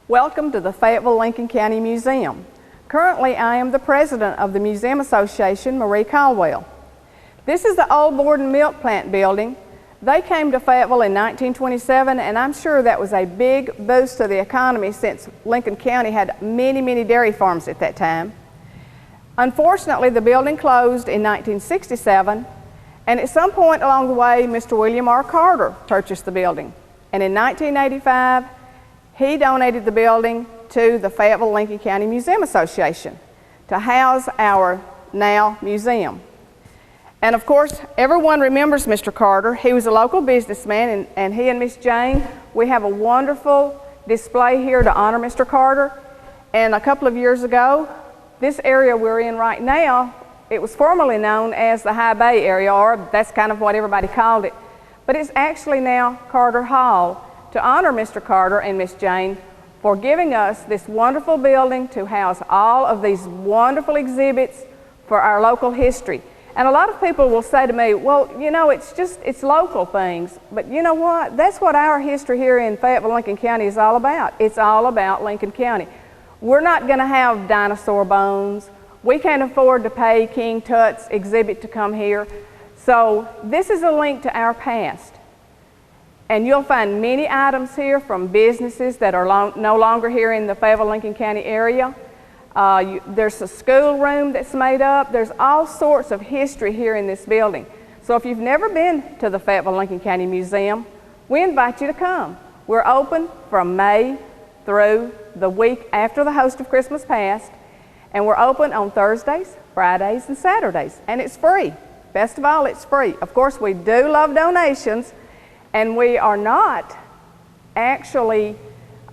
Welcome to the Fayetteville Lincoln County Museum. Currently, I am the president of the Museum Association, Marie Caldwell. This is the old board and milk plant building. They came to Fayetteville in 1927, and I'm sure that was a big boost to the economy since Lincoln County had many dairy farms at that time. Unfortunately, the building closed in 1967, and at some point along the way, Mr. William R. Carter purchased the building. And in 1985, he donated the building to the Fayetteville Lincoln County Museum Association to house our now museum. And of course, everyone remembers Mr. Carter. He was a local businessman, and he and Miss Jane, we have a wonderful display here to honor Mr. Carter. And a couple of years ago, this area we're in right now, it was formerly known as the High Bay area, or that's kind of what everybody called it. But it's actually now Carter Hall, to honor Mr. Carter and Miss Jane for giving us this wonderful building to house all of these wonderful exhibits for our local history. And a lot of people will say to me, well, you know, it's local things. But you know what? That's what our history here in Fayetteville, Lincoln County is all about. It's all about Lincoln County. We're not going to have dinosaur bones. We can't afford to pay King Tut's exhibit to come here. So this is a link to our past. And you'll find many items here from businesses that are no longer here in the Fayetteville, Lincoln County area. There's a schoolroom that's made up. There's all sorts of history here in this building. So if you've never been to the Fayetteville, Lincoln County Museum, we invite you to come. We're open from May through the week after the host of Christmas past, and we're open on Thursdays, Fridays, and Saturdays, and it's free. Best of all, it's free. Of course, we do love donations, and we are not actually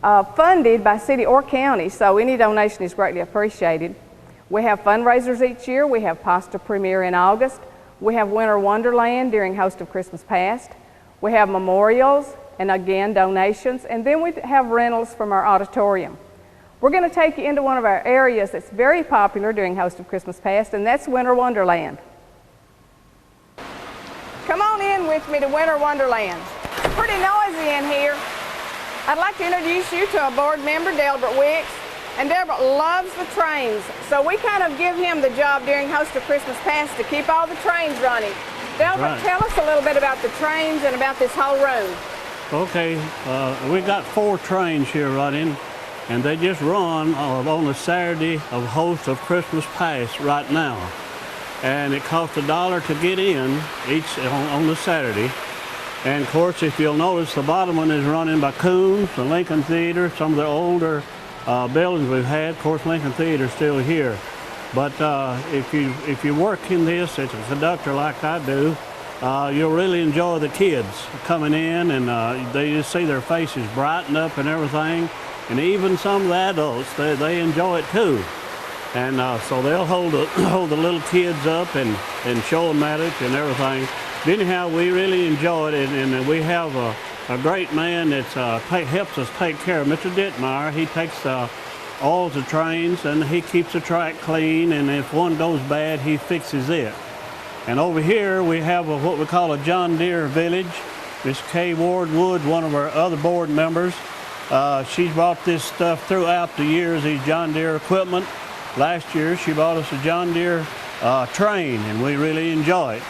funded by city or county, so any donation is greatly appreciated. We have fundraisers each year. We have Pasta Premiere in August. We have Winter Wonderland during Host of Christmas Past. We have memorials and again donations, and then we have rentals from our auditorium. We're going to take you into one of our areas that's very popular during Host of Christmas Past, and that's Winter Wonderland. Come on in with me to Winter Wonderland. It's pretty noisy in here. I'd like to introduce you to a board member, Delbert Wicks, and Delbert loves the trains, so we kind of give him the job during Host of Christmas Past to keep all the trains running. Delbert, tell us a little bit about the trains and about this whole room. Okay, we got 4 trains here running, and they just run on the Saturday of Host of Christmas Past right now. And it costs $1 to get in each on the Saturday. And of course, if you'll notice, the bottom one is running by Coons, the Lincoln Theater, some of the older buildings we've had. Of course, Lincoln Theater is still here. But if you work in this as a conductor like I do, you'll really enjoy the kids coming in, and they just see their faces brighten up and everything. And even some of the adults, they enjoy it too. And so they'll hold the little kids up and show them at it and everything. But anyhow, we really enjoy it, and we have a great man that helps us take care of Mr. Dittmeyer. He takes all the trains, and he keeps the track clean, and if one goes bad, he fixes it. And over here, we have what we call a John Deere village. Miss Kay Ward Wood, one of our other board members, she's brought this stuff throughout the years, these John Deere equipment. Last year, she bought us a John Deere train, and we really enjoy it.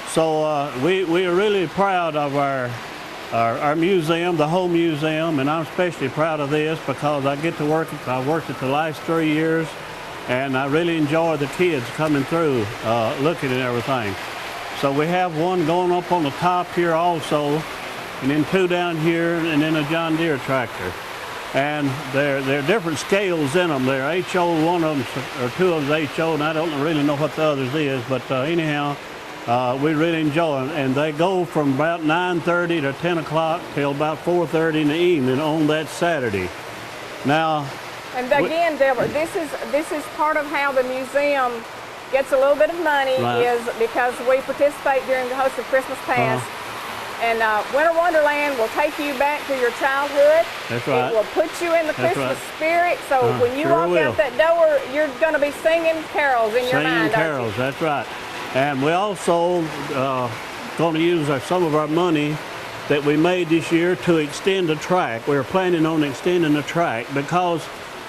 So we are really proud of our museum, the whole museum, and I'm especially proud of this because I get to work. I worked it the last 3 years, and I really enjoy the kids coming through, looking at everything. So we have one going up on the top here also, and then 2 down here, and then a John Deere tractor. And there are different scales in them. They're HO, one of them, or 2 of them is HO, and I don't really know what the others is, but anyhow, we really enjoy them. And they go from about 9:30 to 10 o'clock till about 4:30 in the evening on that Saturday. Now, and again, Deborah, this is part of how the museum gets a little bit of money, is because we participate during the Host of Christmas Past. And Winter Wonderland will take you back to your childhood. That's right. It will put you in the Christmas spirit. So when you walk out that door, you're going to be singing carols in your mind. Singing carols, that's right. And we also going to use some of our money that we made this year to extend the track. We're planning on extending the track because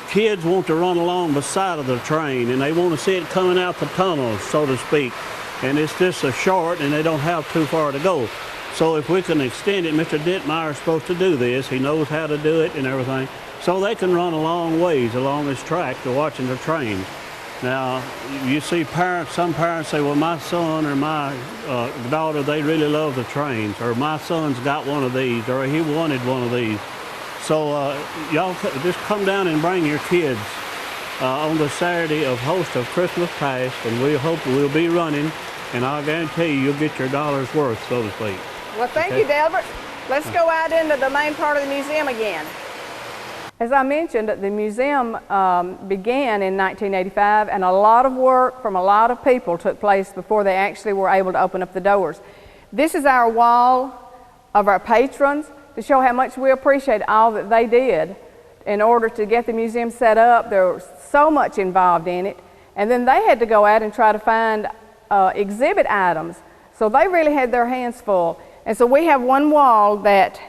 kids want to run along the side of the train and they want to see it coming out the tunnel, so to speak. And it's just a short and they don't have too far to go. So if we can extend it, Mr. Dittmeyer is supposed to do this. He knows how to do it and everything. So they can run a long ways along this track to watching the trains. Now, you see some parents say, well, my son or my daughter, they really love the trains, or my son's got one of these, or he wanted one of these. So y'all just come down and bring your kids on the Saturday of Host of Christmas Past, and we hope we'll be running, and I'll guarantee you'll get your dollar's worth, so to speak. Well, thank you, Delbert. Let's go out into the main part of the museum again. As I mentioned, the museum began in 1985, and a lot of work from a lot of people took place before they actually were able to open up the doors. This is our wall of our patrons to show how much we appreciate all that they did in order to get the museum set up. There was so much involved in it, and then they had to go out and try to find exhibit items. So they really had their hands full. And so we have one wall that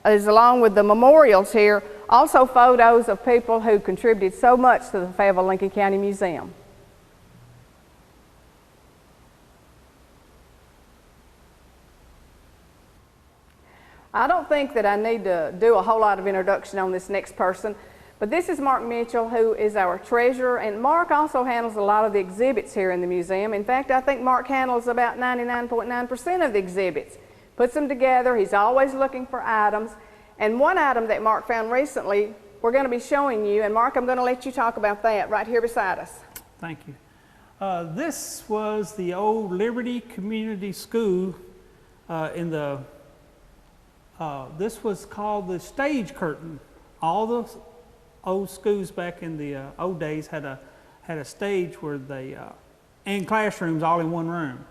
is, along with the memorials here, also photos of people who contributed so much to the Fayetteville Lincoln County Museum. I don't think that I need to do a whole lot of introduction on this next person, but this is Mark Mitchell, who is our treasurer, and Mark also handles a lot of the exhibits here in the museum. In fact, I think Mark handles about 99.9% of the exhibits, puts them together. He's always looking for items. And one item that Mark found recently, we're going to be showing you. And Mark, I'm going to let you talk about that right here beside us. Thank you. This was the old Liberty Community School this was called the stage curtain. All the old schools back in the old days had a stage where they, and classrooms all in one room.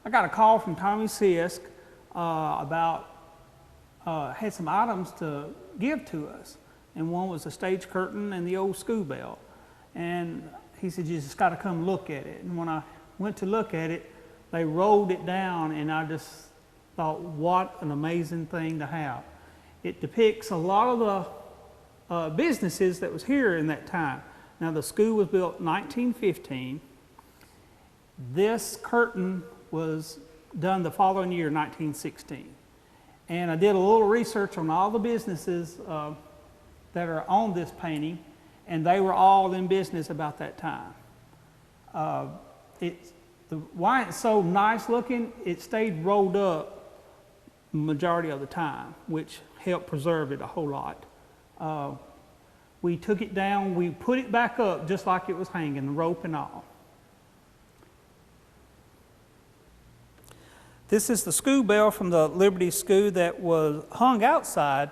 I got a call from Tommy Sisk had some items to give to us, and one was a stage curtain and the old school bell. And he said, you just got to come look at it. And when I went to look at it, they rolled it down, and I just thought, what an amazing thing to have. It depicts a lot of the businesses that was here in that time. Now, the school was built in 1915. This curtain was done the following year, 1916. And I did a little research on all the businesses that are on this painting, and they were all in business about that time. Why it's so nice looking, it stayed rolled up the majority of the time, which helped preserve it a whole lot. We took it down, we put it back up just like it was hanging, the rope and all. This is the school bell from the Liberty School that was hung outside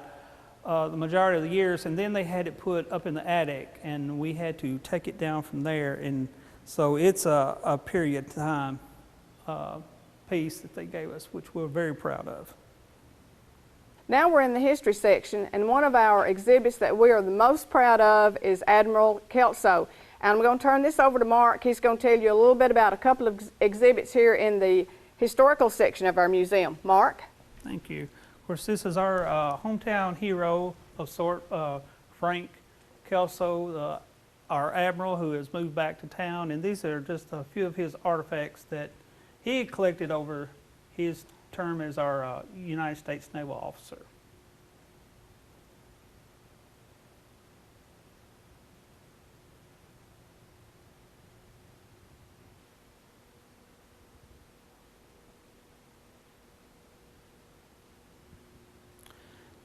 the majority of the years, and then they had it put up in the attic, and we had to take it down from there. And so it's a period time piece that they gave us, which we're very proud of. Now we're in the history section, and one of our exhibits that we are the most proud of is Admiral Kelso. And I'm going to turn this over to Mark. He's going to tell you a little bit about a couple of exhibits here in the historical section of our museum. Mark? Thank you. Of course, this is our hometown hero of sort, Frank Kelso, our admiral who has moved back to town, and these are just a few of his artifacts that he had collected over his term as our United States Naval officer.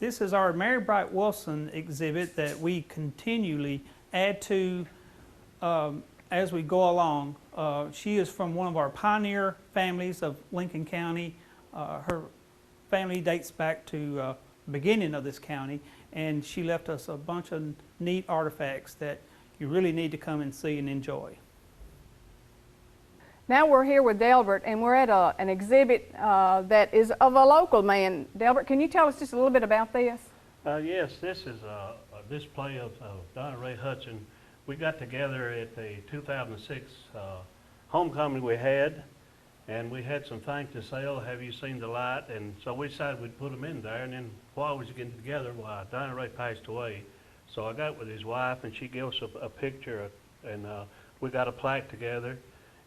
This is our Mary Bright Wilson exhibit that we continually add to as we go along. She is from one of our pioneer families of Lincoln County. Her family dates back to the beginning of this county, and she left us a bunch of neat artifacts that you really need to come and see and enjoy. Now we're here with Delbert, and we're at an exhibit that is of a local man. Delbert, can you tell us just a little bit about this? Yes, this is a display of Donna Ray Hudson. We got together at the 2006 homecoming we had, And we had some things to sell. Have you seen the light? And so we decided we'd put them in there. And then while we was getting together, well, Dinah Ray passed away. So I got with his wife, and she gave us a picture, and we got a plaque together,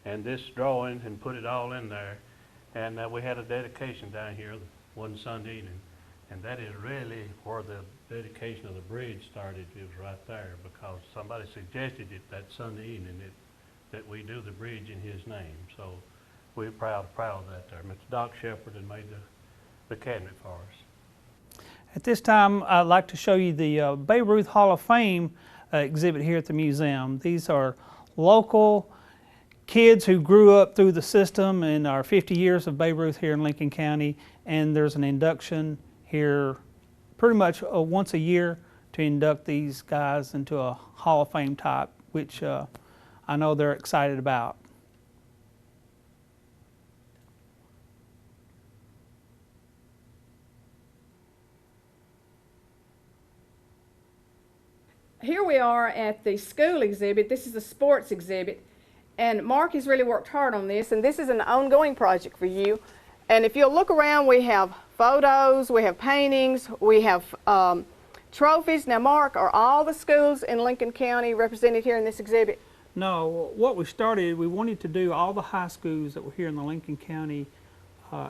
and this drawing, and put it all in there. And we had a dedication down here one Sunday evening, and that is really where the dedication of the bridge started. It was right there because somebody suggested it that Sunday evening that we do the bridge in his name. So we're proud of that there. Mr. Doc Shepard had made the cabinet for us. At this time, I'd like to show you the Babe Ruth Hall of Fame exhibit here at the museum. These are local kids who grew up through the system in our 50 years of Babe Ruth here in Lincoln County, and there's an induction here pretty much once a year to induct these guys into a Hall of Fame type, which I know they're excited about. Here we are at the school exhibit. This is a sports exhibit, and Mark has really worked hard on this, and this is an ongoing project for you. And if you'll look around, we have photos, we have paintings, we have trophies. Now, Mark, are all the schools in Lincoln County represented here in this exhibit? No, what we started, we wanted to do all the high schools that were here in the Lincoln County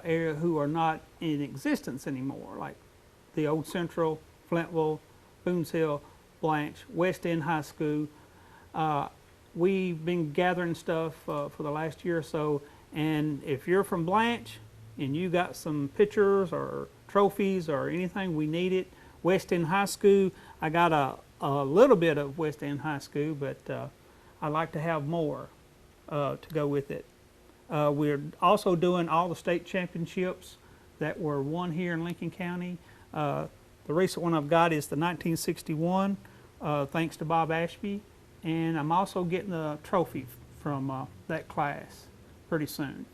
area who are not in existence anymore, like the Old Central, Fayetteville, Boones Hill, Blanche, West End High School. We've been gathering stuff for the last year or so, and if you're from Blanche and you got some pictures or trophies or anything, we need it. West End High School, I got a little bit of West End High School, but I'd like to have more to go with it. We're also doing all the state championships that were won here in Lincoln County. The recent one I've got is the 1961, thanks to Bob Ashby, and I'm also getting a trophy from that class pretty soon.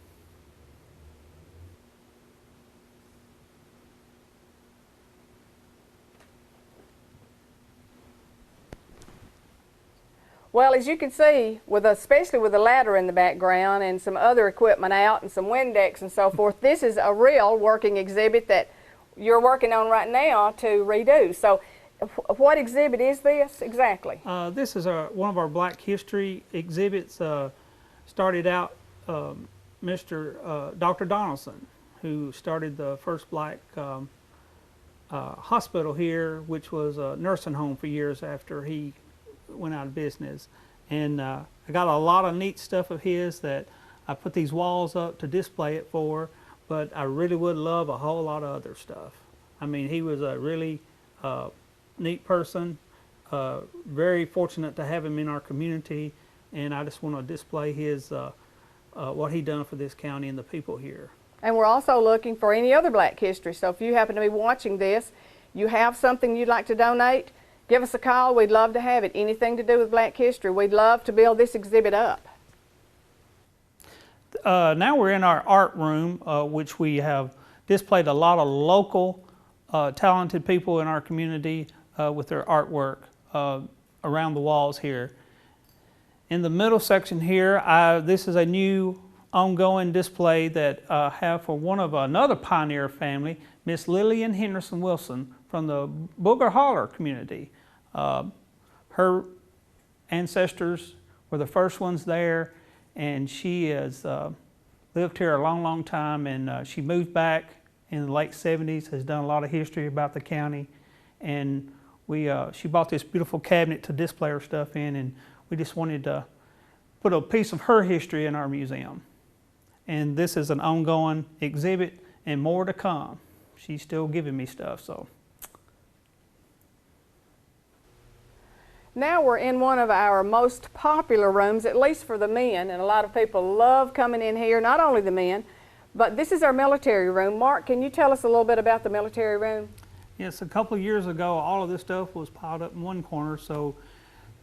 Well, as you can see, especially with the ladder in the background and some other equipment out and some Windex and so forth, this is a real working exhibit that you're working on right now to redo. So what exhibit is this exactly? This is one of our Black History exhibits. Started out Dr. Donaldson, who started the first black hospital here, which was a nursing home for years after he went out of business. And I got a lot of neat stuff of his that I put these walls up to display it for, but I really would love a whole lot of other stuff. I mean, he was a really neat person, very fortunate to have him in our community, and I just want to display his what he done for this county and the people here. And we're also looking for any other Black history, so if you happen to be watching this, you have something you'd like to donate, give us a call. We'd love to have it. Anything to do with Black history, we'd love to build this exhibit up. Now we're in our art room, which we have displayed a lot of local talented people in our community with their artwork around the walls here. In the middle section here, this is a new ongoing display that I have for another pioneer family, Miss Lillian Henderson Wilson from the Booger Holler community. Her ancestors were the first ones there, and she has lived here a long time, and she moved back in the late 70s, has done a lot of history about the county, and she bought this beautiful cabinet to display her stuff in, and we just wanted to put a piece of her history in our museum. And this is an ongoing exhibit and more to come. She's still giving me stuff, so. Now we're in one of our most popular rooms, at least for the men, and a lot of people love coming in here, not only the men, but this is our military room. Mark, can you tell us a little bit about the military room? Yes, a couple of years ago, all of this stuff was piled up in one corner, so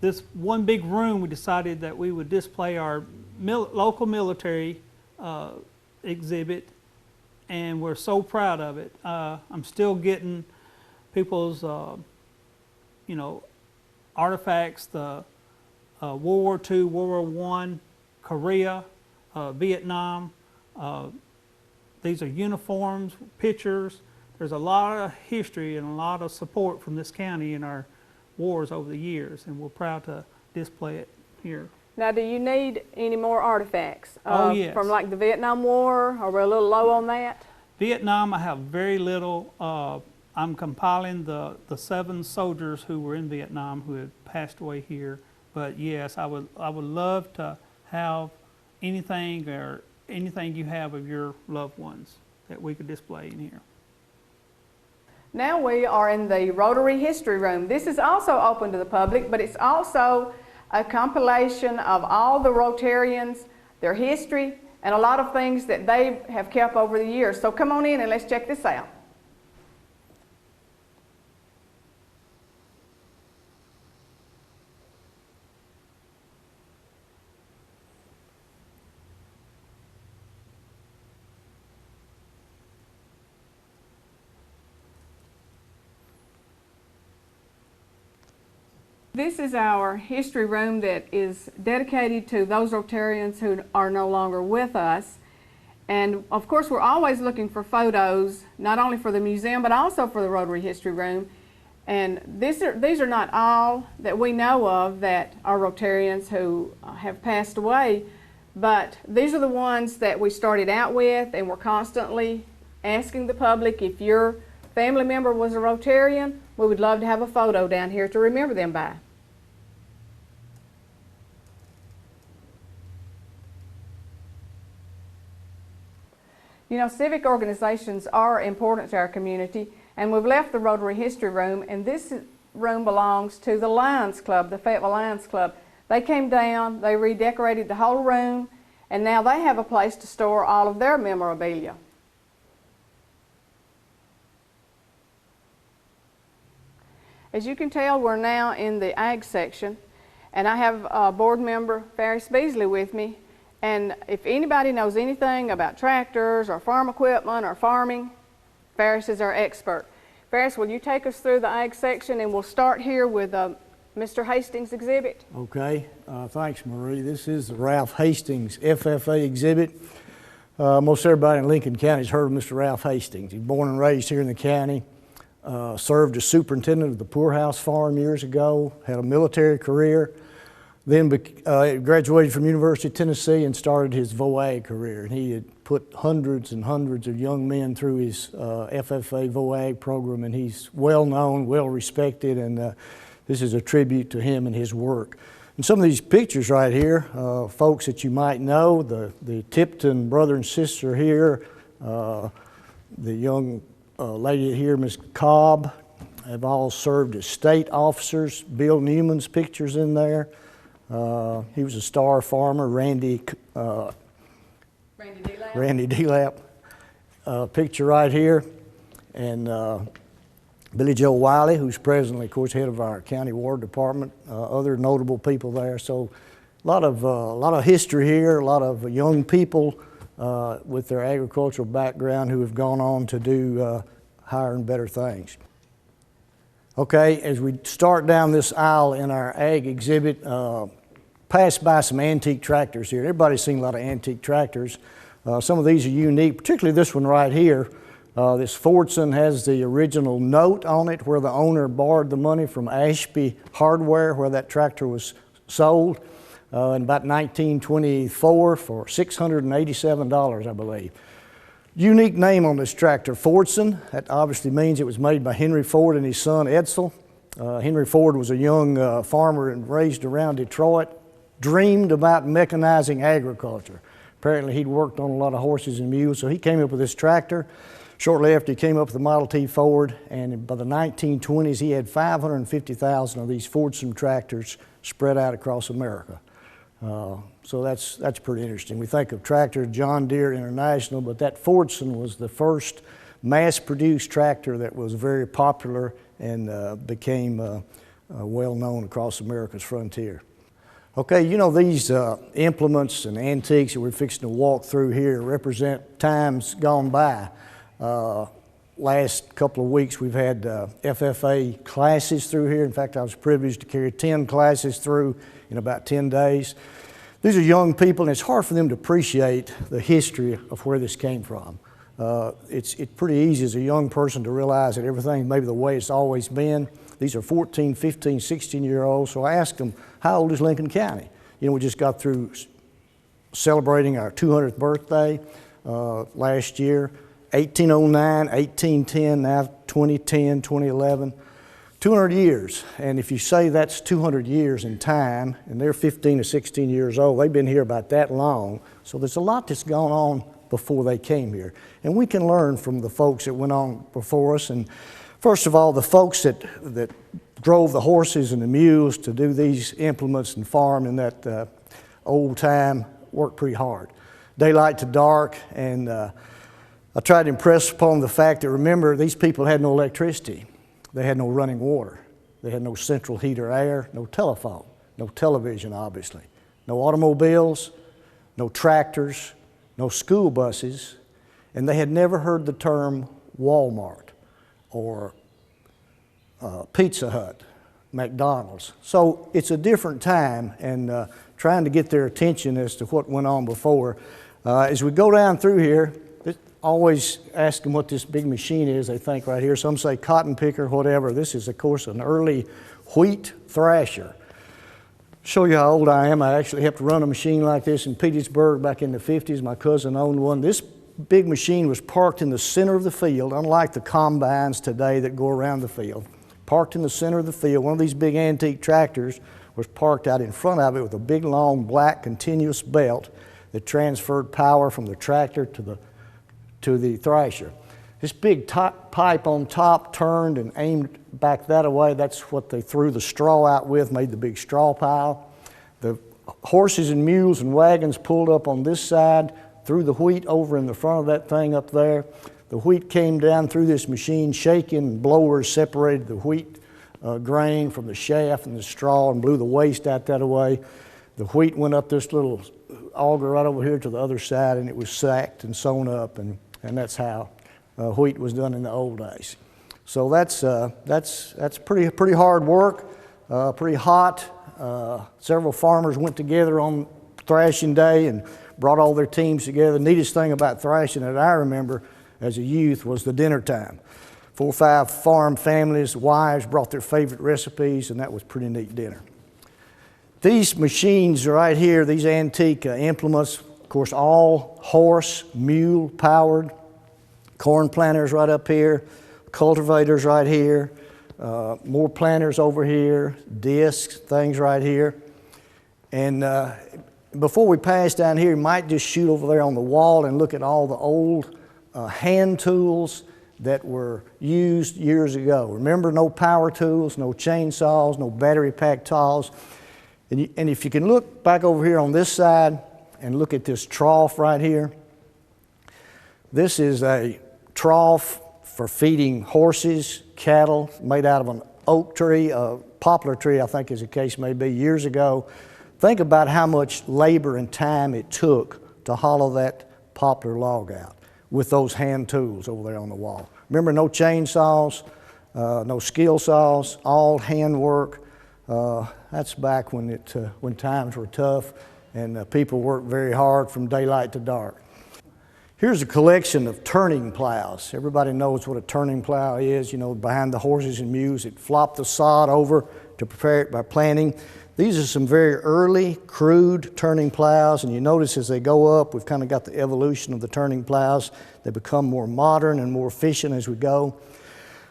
this one big room, we decided that we would display our local military exhibit, and we're so proud of it. I'm still getting people's, artifacts, the World War II, World War I, Korea, Vietnam, These are uniforms, pictures. There's a lot of history and a lot of support from this county in our wars over the years, and we're proud to display it here. Now, do you need any more artifacts? Oh, yes. From like the Vietnam War? Are we a little low on that? Vietnam, I have very little. I'm compiling the 7 soldiers who were in Vietnam who had passed away here. But yes, I would love to have anything you have of your loved ones that we could display in here. Now we are in the Rotary History Room. This is also open to the public, but it's also a compilation of all the Rotarians, their history, and a lot of things that they have kept over the years. So come on in and let's check this out. This is our history room that is dedicated to those Rotarians who are no longer with us. And of course, we're always looking for photos, not only for the museum, but also for the Rotary History Room. And these are not all that we know of that are Rotarians who have passed away, but these are the ones that we started out with, and we're constantly asking the public, if your family member was a Rotarian, we would love to have a photo down here to remember them by. You know, civic organizations are important to our community, and we've left the Rotary History Room, and this room belongs to the Lions Club, the Fayetteville Lions Club. They came down, they redecorated the whole room, and now they have a place to store all of their memorabilia. As you can tell, we're now in the Ag section, and I have board member Ferris Beasley with me. And if anybody knows anything about tractors or farm equipment or farming, Ferris is our expert. Ferris, will you take us through the Ag section, and we'll start here with Mr. Hastings' exhibit. Okay, thanks, Marie. This is the Ralph Hastings FFA exhibit. Most everybody in Lincoln County has heard of Mr. Ralph Hastings. He's born and raised here in the county. Served as superintendent of the Poorhouse Farm years ago, had a military career, then graduated from University of Tennessee and started his VOAG career. And he had put hundreds and hundreds of young men through his FFA VOAG program, and he's well known, well respected, and this is a tribute to him and his work. And some of these pictures right here, folks that you might know, the Tipton brother and sister here, the young lady here, Ms. Cobb, have all served as state officers. Bill Newman's pictures in there. He was a star farmer. Randy Delap. Picture right here. And Billy Joe Wiley, who's presently, of course, head of our county ward department. Other notable people there. So a lot of history here, a lot of young people with their agricultural background who have gone on to do higher and better things. Okay, as we start down this aisle in our Ag exhibit, pass by some antique tractors here. Everybody's seen a lot of antique tractors. Some of these are unique, particularly this one right here. This Fordson has the original note on it where the owner borrowed the money from Ashby Hardware where that tractor was sold in about 1924 for $687, I believe. Unique name on this tractor, Fordson. That obviously means it was made by Henry Ford and his son Edsel. Henry Ford was a young farmer and raised around Detroit, dreamed about mechanizing agriculture. Apparently he'd worked on a lot of horses and mules, so he came up with this tractor. Shortly after, he came up with the Model T Ford, and by the 1920s he had 550,000 of these Fordson tractors spread out across America. So that's pretty interesting. We think of tractor John Deere International, but that Fordson was the first mass-produced tractor that was very popular and became well known across America's frontier. Okay, you know, these implements and antiques that we're fixing to walk through here represent times gone by. Last couple of weeks we've had FFA classes through here. In fact, I was privileged to carry 10 classes through in about 10 days. These are young people, and it's hard for them to appreciate the history of where this came from. It's pretty easy as a young person to realize that everything may be the way it's always been. These are 14, 15, 16-year-olds, so I asked them, how old is Lincoln County? You know, we just got through celebrating our 200th birthday last year. 1809, 1810, now 2010, 2011. 200 years, and if you say that's 200 years in time, and they're 15 or 16 years old, they've been here about that long, so there's a lot that's gone on before they came here. And we can learn from the folks that went on before us, and first of all, the folks that drove the horses and the mules to do these implements and farm in that old time worked pretty hard. Daylight to dark, and I tried to impress upon the fact that, remember, these people had no electricity. They had no running water. They had no central heat or air, no telephone, no television, obviously, no automobiles, no tractors, no school buses, and they had never heard the term Walmart or Pizza Hut, McDonald's. So it's a different time, and trying to get their attention as to what went on before. As we go down through here, always ask them what this big machine is. They think right here. Some say cotton picker, whatever. This is, of course, an early wheat thrasher. Show you how old I am. I actually helped run a machine like this in Petersburg back in the 50s. My cousin owned one. This big machine was parked in the center of the field, unlike the combines today that go around the field. Parked in the center of the field. One of these big antique tractors was parked out in front of it with a big, long, black, continuous belt that transferred power from the tractor to the thrasher. This big pipe on top turned and aimed back that way. That's what they threw the straw out with, made the big straw pile. The horses and mules and wagons pulled up on this side, threw the wheat over in the front of that thing up there. The wheat came down through this machine, shaking, blowers separated the wheat grain from the chaff and the straw and blew the waste out that way. The wheat went up this little auger right over here to the other side, and it was sacked and sewn up, and that's how wheat was done in the old days. So that's pretty hard work, pretty hot. Several farmers went together on thrashing day and brought all their teams together. The neatest thing about thrashing that I remember as a youth was the dinner time. 4 or 5 farm families, wives brought their favorite recipes, and that was pretty neat dinner. These machines right here, these antique implements, of course, all horse, mule powered. Corn planters right up here, cultivators right here, more planters over here, discs, things right here. And before we pass down here, you might just shoot over there on the wall and look at all the old hand tools that were used years ago. Remember, no power tools, no chainsaws, no battery pack saws. And if you can look back over here on this side and look at this trough right here, this is a trough for feeding horses, cattle, made out of an oak tree, a poplar tree, I think as the case may be, years ago. Think about how much labor and time it took to hollow that poplar log out with those hand tools over there on the wall. Remember, no chainsaws, no skill saws, all hand work. That's back when times were tough and people worked very hard from daylight to dark. Here's a collection of turning plows. Everybody knows what a turning plow is. You know, behind the horses and mules, it flopped the sod over to prepare it by planting. These are some very early, crude turning plows, and you notice as they go up, we've kind of got the evolution of the turning plows. They become more modern and more efficient as we go.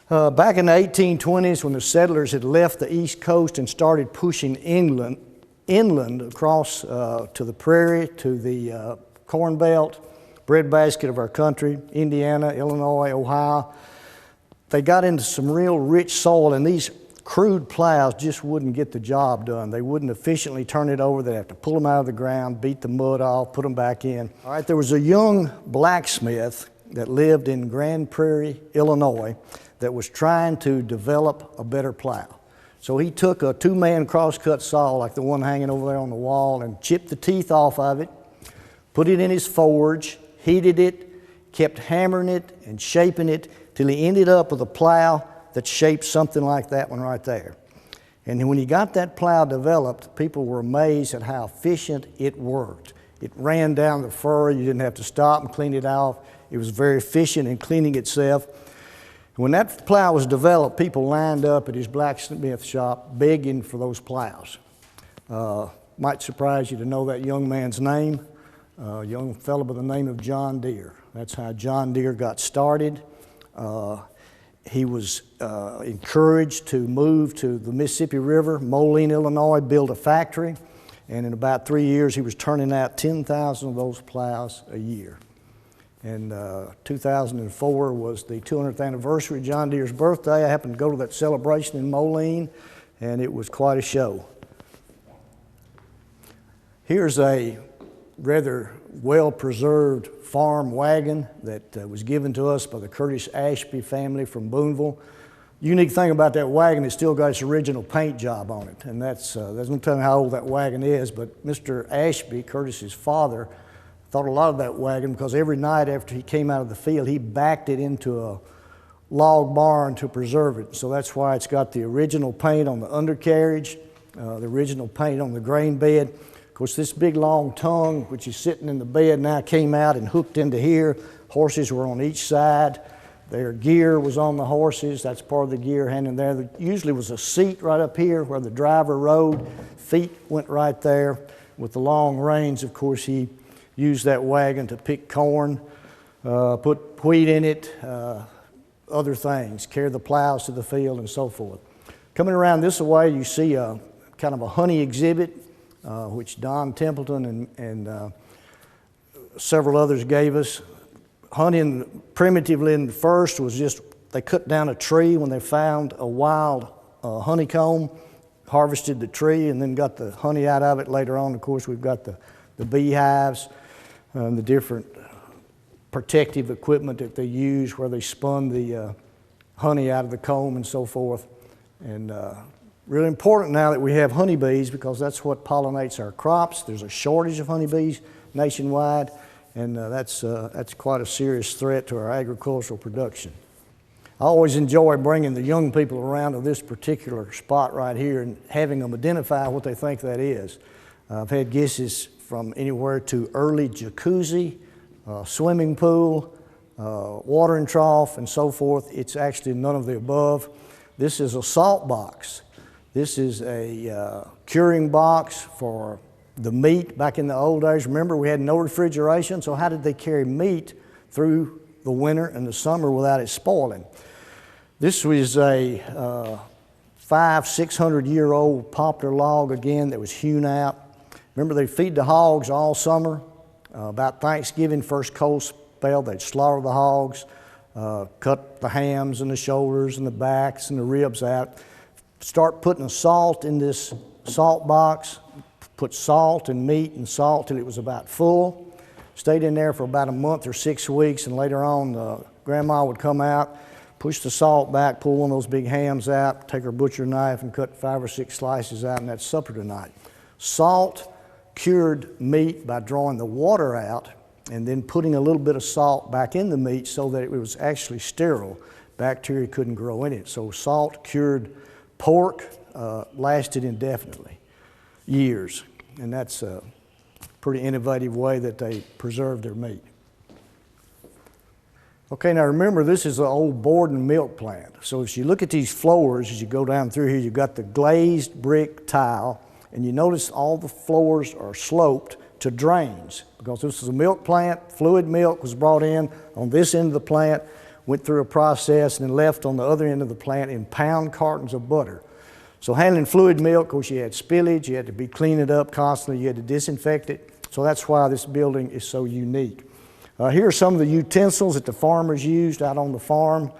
Back in the 1820s, when the settlers had left the East Coast and started pushing inland across to the prairie, to the Corn Belt, breadbasket of our country, Indiana, Illinois, Ohio, they got into some real rich soil, and these crude plows just wouldn't get the job done. They wouldn't efficiently turn it over. They'd have to pull them out of the ground, beat the mud off, put them back in. All right, there was a young blacksmith that lived in Grand Prairie, Illinois, that was trying to develop a better plow. So he took a 2-man crosscut saw like the one hanging over there on the wall and chipped the teeth off of it, put it in his forge, heated it, kept hammering it and shaping it till he ended up with a plow that shaped something like that one right there. And when he got that plow developed, people were amazed at how efficient it worked. It ran down the furrow. You didn't have to stop and clean it off. It was very efficient in cleaning itself. When that plow was developed, people lined up at his blacksmith shop begging for those plows. Might surprise you to know that young man's name, a young fellow by the name of John Deere. That's how John Deere got started. He was encouraged to move to the Mississippi River, Moline, Illinois, build a factory, and in about 3 years he was turning out 10,000 of those plows a year. And 2004 was the 200th anniversary of John Deere's birthday. I happened to go to that celebration in Moline, and it was quite a show. Here's a rather well-preserved farm wagon that was given to us by the Curtis Ashby family from Boonville. Unique thing about that wagon, it's still got its original paint job on it, and that's no telling how old that wagon is, but Mr. Ashby, Curtis's father, thought a lot of that wagon because every night after he came out of the field, he backed it into a log barn to preserve it. So that's why it's got the original paint on the undercarriage, the original paint on the grain bed. Of course, this big long tongue, which is sitting in the bed now, came out and hooked into here. Horses were on each side. Their gear was on the horses. That's part of the gear handling there. There usually was a seat right up here where the driver rode. Feet went right there. With the long reins, of course, he used that wagon to pick corn, put wheat in it, other things, carry the plows to the field and so forth. Coming around this way, you see a kind of a honey exhibit, which Don Templeton and several others gave us. Hunting primitively in the first was just, they cut down a tree when they found a wild honeycomb, harvested the tree and then got the honey out of it. Later on, of course, we've got the beehives and the different protective equipment that they use where they spun the honey out of the comb and so forth. And really important now that we have honeybees because that's what pollinates our crops. There's a shortage of honeybees nationwide, and that's quite a serious threat to our agricultural production. I always enjoy bringing the young people around to this particular spot right here and having them identify what they think that is. I've had guesses from anywhere to early jacuzzi, swimming pool, watering trough, and so forth. It's actually none of the above. This is a salt box. This is a curing box for the meat back in the old days. Remember, we had no refrigeration, so how did they carry meat through the winter and the summer without it spoiling? This was a 500-600-year-old poplar log, again, that was hewn out. Remember, they feed the hogs all summer. About Thanksgiving, first cold spell, they'd slaughter the hogs, cut the hams and the shoulders and the backs and the ribs out. Start putting salt in this salt box, put salt and meat and salt till it was about full. Stayed in there for about a month or 6 weeks, and later on, Grandma would come out, push the salt back, pull one of those big hams out, take her butcher knife and cut 5 or 6 slices out, and that's supper tonight. Salt cured meat by drawing the water out and then putting a little bit of salt back in the meat so that it was actually sterile. Bacteria couldn't grow in it. So salt cured pork lasted indefinitely, years. And that's a pretty innovative way that they preserve their meat. Okay, now remember, this is an old board and milk plant. So if you look at these floors, as you go down through here, you've got the glazed brick tile, and you notice all the floors are sloped to drains because this is a milk plant. Fluid milk was brought in on this end of the plant, went through a process, and then left on the other end of the plant in pound cartons of butter. So handling fluid milk, of course, you had spillage, you had to be cleaning it up constantly, you had to disinfect it. So that's why this building is so unique. Here are some of the utensils that the farmers used out on the farm.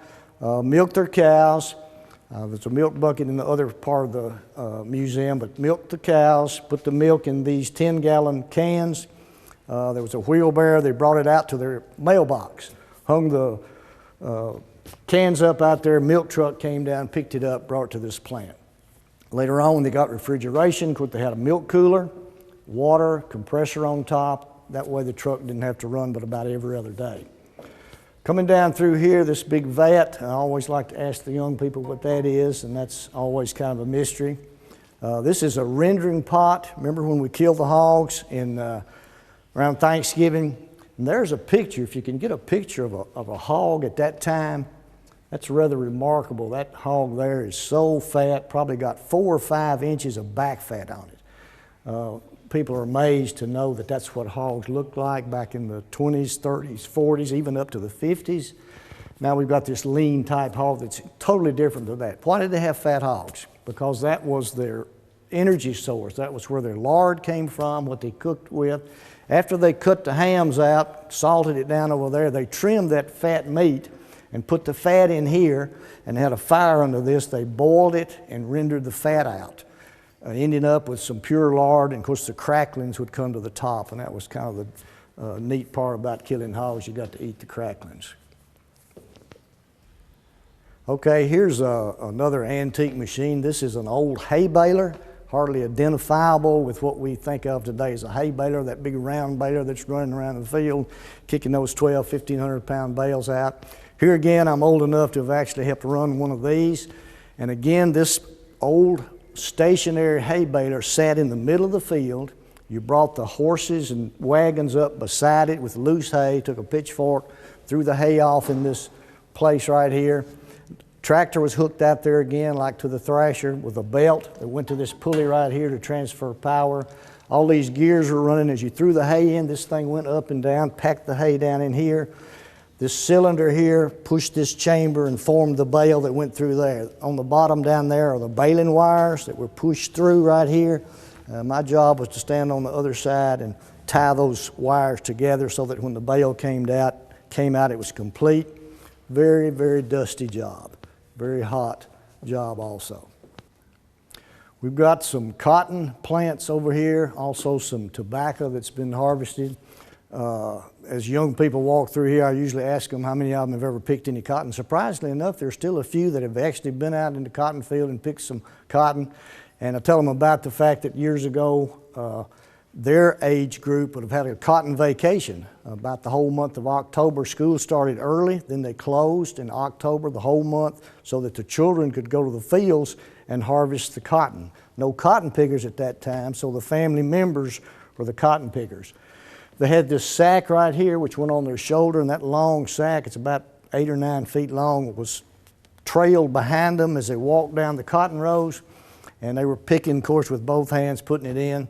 Milk their cows. There's a milk bucket in the other part of the museum, but milk the cows, put the milk in these 10-gallon cans. There was a wheelbarrow. They brought it out to their mailbox, hung the cans up out there. Milk truck came down, picked it up, brought it to this plant. Later on, when they got refrigeration, they had a milk cooler, water, compressor on top. That way the truck didn't have to run but about every other day. Coming down through here, this big vat, I always like to ask the young people what that is, and that's always kind of a mystery. This is a rendering pot. Remember when we killed the hogs around Thanksgiving? And there's a picture, if you can get a picture of a hog at that time, that's rather remarkable. That hog there is so fat, probably got 4 or 5 inches of back fat on it. People are amazed to know that that's what hogs looked like back in the 20s, 30s, 40s, even up to the 50s. Now we've got this lean type hog that's totally different than that. Why did they have fat hogs? Because that was their energy source. That was where their lard came from, what they cooked with. After they cut the hams out, salted it down over there, they trimmed that fat meat and put the fat in here and had a fire under this. They boiled it and rendered the fat out, ending up with some pure lard, and of course the cracklings would come to the top, and that was kind of the neat part about killing hogs. You got to eat the cracklings. Okay, here's another antique machine. This is an old hay baler, hardly identifiable with what we think of today as a hay baler, that big round baler that's running around the field, kicking those 1,500 pound bales out. Here again, I'm old enough to have actually helped run one of these. And again, this old stationary hay baler sat in the middle of the field. You brought the horses and wagons up beside it with loose hay, took a pitchfork, threw the hay off in this place right here. Tractor was hooked out there again, like to the thrasher, with a belt that went to this pulley right here to transfer power. All these gears were running. As you threw the hay in, this thing went up and down, packed the hay down in here. This cylinder here pushed this chamber and formed the bale that went through there. On the bottom down there are the baling wires that were pushed through right here. My job was to stand on the other side and tie those wires together so that when the bale came out, it was complete. Very, very dusty job. Very hot job also. We've got some cotton plants over here, also some tobacco that's been harvested. As young people walk through here, I usually ask them how many of them have ever picked any cotton. Surprisingly enough, there's still a few that have actually been out in the cotton field and picked some cotton. And I tell them about the fact that years ago, their age group would have had a cotton vacation. About the whole month of October, school started early, then they closed in October the whole month so that the children could go to the fields and harvest the cotton. No cotton pickers at that time, so the family members were the cotton pickers. They had this sack right here which went on their shoulder, and that long sack, it's about 8 or 9 feet long, was trailed behind them as they walked down the cotton rows, and they were picking, of course, with both hands, putting it in.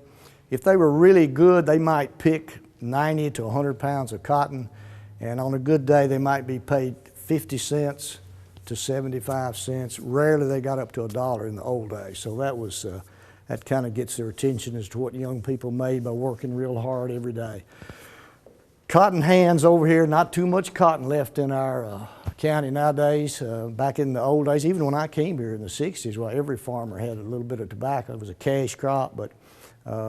If they were really good, they might pick 90 to 100 pounds of cotton, and on a good day they might be paid 50 cents to 75 cents. Rarely they got up to $1 in the old days. So that kind of gets their attention as to what young people made by working real hard every day. Cotton hands over here, not too much cotton left in our county nowadays. Back in the old days, even when I came here in the 60s, well, every farmer had a little bit of tobacco. It was a cash crop, but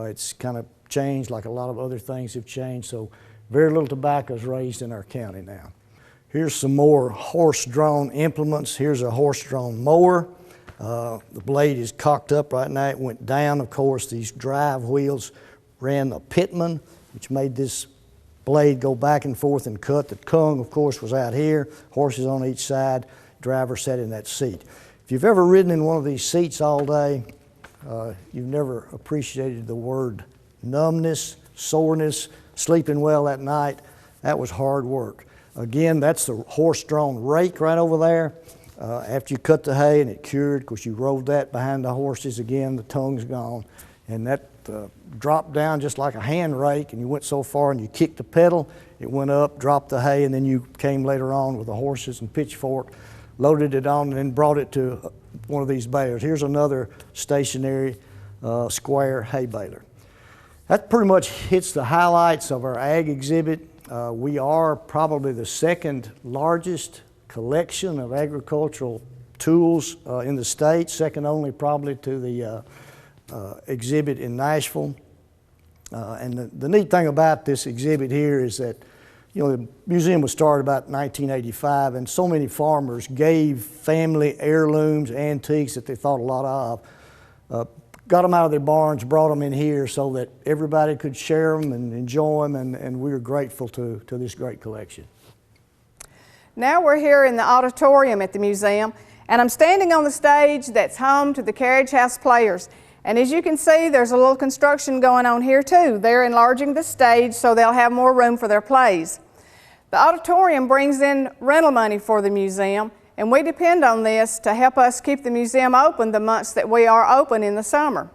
it's kind of changed like a lot of other things have changed, so very little tobacco is raised in our county now. Here's some more horse-drawn implements. Here's a horse-drawn mower. The blade is cocked up right now. It went down, of course. These drive wheels ran a pitman, which made this blade go back and forth and cut. The tongue, of course, was out here. Horses on each side. Driver sat in that seat. If you've ever ridden in one of these seats all day, you've never appreciated the word numbness, soreness, sleeping well at night. That was hard work. Again, that's the horse-drawn rake right over there. After you cut the hay and it cured, of course you rode that behind the horses again, the tongue's gone. And that dropped down just like a hand rake, and you went so far and you kicked the pedal, it went up, dropped the hay, and then you came later on with the horses and pitchfork, loaded it on, and then brought it to one of these balers. Here's another stationary square hay baler. That pretty much hits the highlights of our ag exhibit. We are probably the second largest collection of agricultural tools in the state, second only probably to the exhibit in Nashville. And the neat thing about this exhibit here is that, you know, the museum was started about 1985, and so many farmers gave family heirlooms, antiques that they thought a lot of, got them out of their barns, brought them in here so that everybody could share them and enjoy them, and we are grateful to this great collection. Now we're here in the auditorium at the museum, and I'm standing on the stage that's home to the Carriage House Players. And as you can see, there's a little construction going on here too. They're enlarging the stage so they'll have more room for their plays. The auditorium brings in rental money for the museum, and we depend on this to help us keep the museum open the months that we are open in the summer.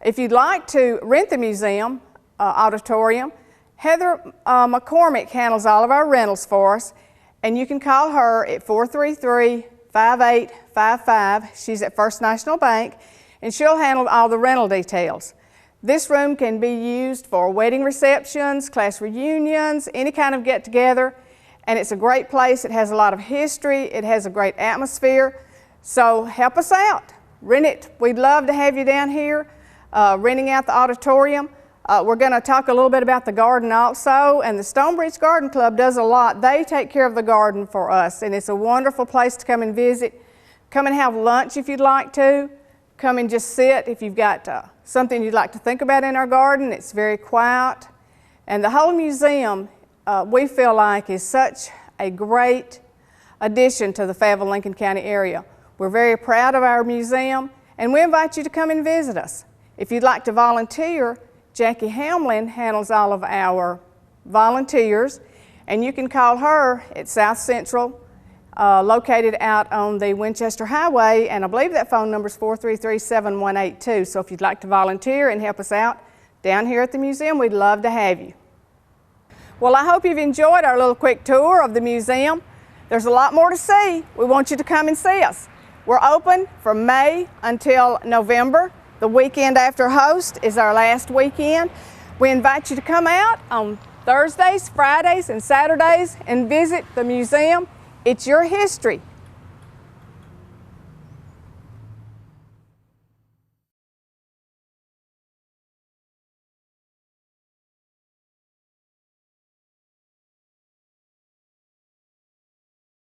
If you'd like to rent the museum auditorium, Heather McCormick handles all of our rentals for us, and you can call her at 433-5855. She's at First National Bank, and she'll handle all the rental details. This room can be used for wedding receptions, class reunions, any kind of get-together, and it's a great place. It has a lot of history. It has a great atmosphere. So help us out. Rent it. We'd love to have you down here renting out the auditorium. We're going to talk a little bit about the garden also, and the Stonebridge Garden Club does a lot. They take care of the garden for us, and it's a wonderful place to come and visit. Come and have lunch if you'd like to. Come and just sit if you've got something you'd like to think about in our garden. It's very quiet. And the whole museum, we feel like, is such a great addition to the Fayetteville-Lincoln County area. We're very proud of our museum, and we invite you to come and visit us. If you'd like to volunteer, Jackie Hamlin handles all of our volunteers, and you can call her at South Central, located out on the Winchester Highway, and I believe that phone number is 433-7182. So if you'd like to volunteer and help us out down here at the museum, we'd love to have you. Well, I hope you've enjoyed our little quick tour of the museum. There's a lot more to see. We want you to come and see us. We're open from May until November. The weekend after Host is our last weekend. We invite you to come out on Thursdays, Fridays, and Saturdays and visit the museum. It's your history.